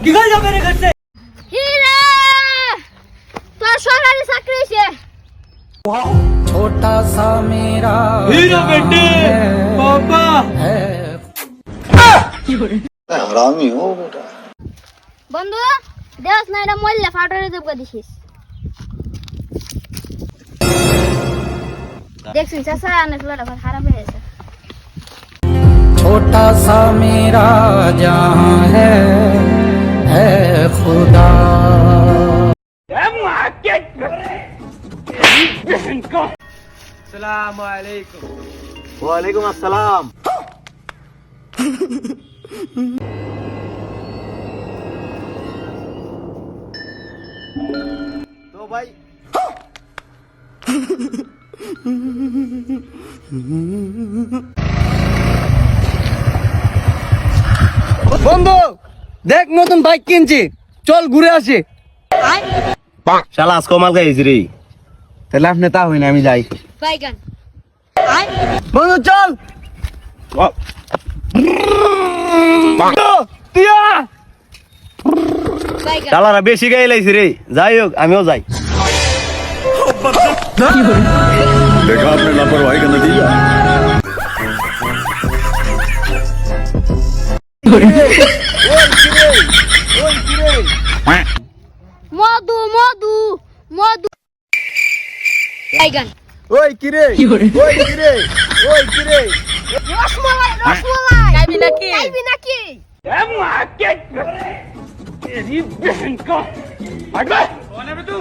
निकल जा मेरे घर से। हीरा तो सरकारी चाकरी से छोटा सा मेरा हीरा बेटे पापा हरामी हो बेटा। বন্ধু দেওস না এটা মল্লা ফাটরে দেব দিছিস দেখছিস চাচা না ফুলটা খারাপ হয়ে গেছে छोटा सा मेरा जहां है खुदा। सलाम वालेकुम। वालेकुम अस्सलाम। तो भाई বন্ধু দেখ নতুন বাইক কিনছি, চল ঘুরে আসি। শালা আজকে মাল খাইছি রে। তাহলে আপনি তা হই না, আমি যাই। বাইগান বন্ধু চল। টিয়া বাইগান শালারা বেশি গায়ে লাইছি রে। যাই হোক আমিও যাই। देखा आपने लापरवाही का नतीजा। মধু মধু মধু বাইগান ওই কিরে ওই কিরে ওই কিরে রসমালাই রসমালাই খাইবি নাকি तेरी बहन का हट बे। कौन है बे तू?